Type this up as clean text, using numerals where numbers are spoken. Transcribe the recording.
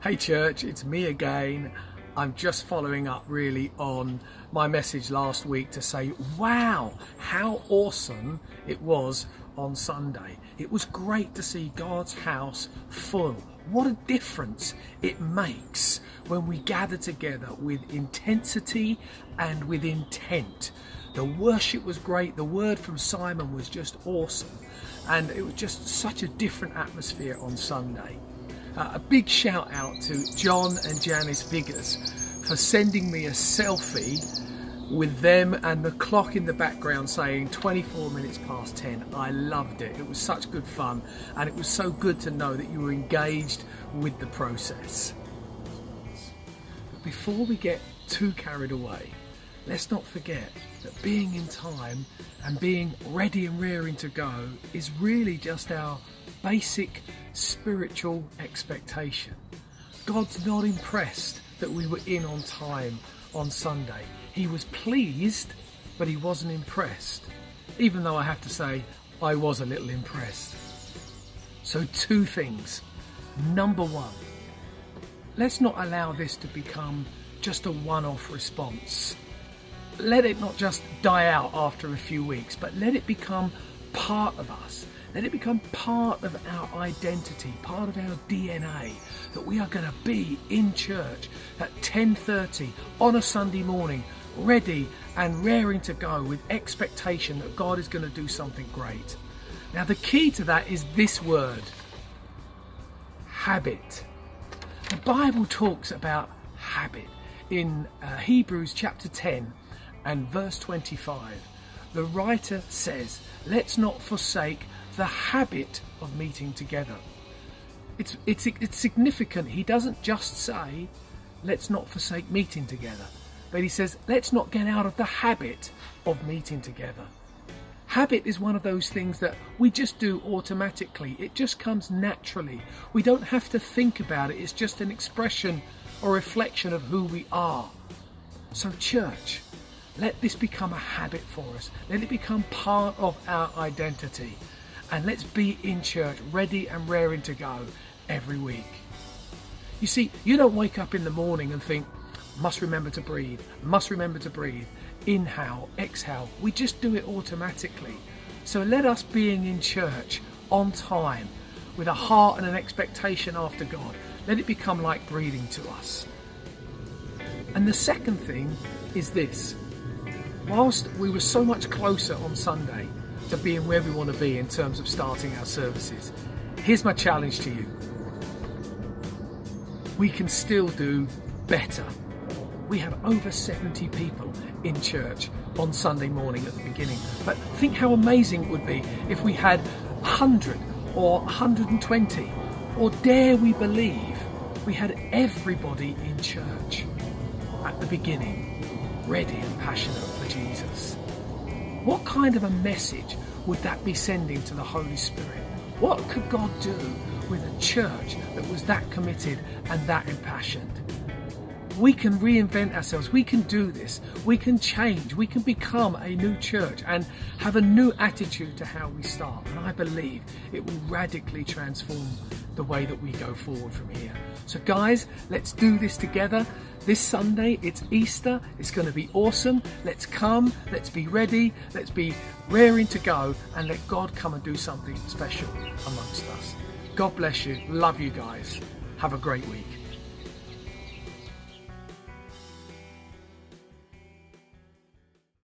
Hey church, it's me again. I'm just following up really on my message last week to say, wow, how awesome it was on Sunday. It was great to see God's house full. What a difference it makes when we gather together with intensity and with intent. The worship was great. The word from Simon was just awesome. And it was just such a different atmosphere on Sunday. A big shout out to John and Janice Viggers for sending me a selfie with them and the clock in the background saying 24 minutes past 10. I loved it. It was such good fun, and it was so good to know that you were engaged with the process. But before we get too carried away, let's not forget that being in time and being ready and rearing to go is really just our basic spiritual expectation. God's not impressed that we were in on time on Sunday. He was pleased, but he wasn't impressed. Even though I have to say, I was a little impressed. So two things. Number one, let's not allow this to become just a one-off response. Let it not just die out after a few weeks, but let it become part of us. Let it become part of our identity, part of our DNA, that we are going to be in church at 10:30 on a Sunday morning, ready and raring to go with expectation that God is going to do something great. Now the key to that is this word, habit. The Bible talks about habit in Hebrews chapter 10 and verse 25. The writer says, let's not forsake the habit of meeting together. It's significant. He doesn't just say, let's not forsake meeting together, but he says, let's not get out of the habit of meeting together. Habit is one of those things that we just do automatically. It just comes naturally. We don't have to think about it. It's just an expression or reflection of who we are. So church, let this become a habit for us. Let it become part of our identity. And let's be in church, ready and raring to go every week. You see, you don't wake up in the morning and think, must remember to breathe, must remember to breathe, inhale, exhale. We just do it automatically. So let us being in church on time, with a heart and an expectation after God, let it become like breathing to us. And the second thing is this. Whilst we were so much closer on Sunday to being where we want to be in terms of starting our services, here's my challenge to you. We can still do better. We have over 70 people in church on Sunday morning at the beginning. But think how amazing it would be if we had 100 or 120, or dare we believe we had everybody in church at the beginning, ready and passionate for Jesus. What kind of a message would that be sending to the Holy Spirit? What could God do with a church that was that committed and that impassioned? We can reinvent ourselves. We can do this. We can change. We can become a new church and have a new attitude to how we start. And I believe it will radically transform the way that we go forward from here. So guys, let's do this together. This Sunday, it's Easter. It's going to be awesome. Let's come. Let's be ready. Let's be raring to go and let God come and do something special amongst us. God bless you. Love you guys. Have a great week.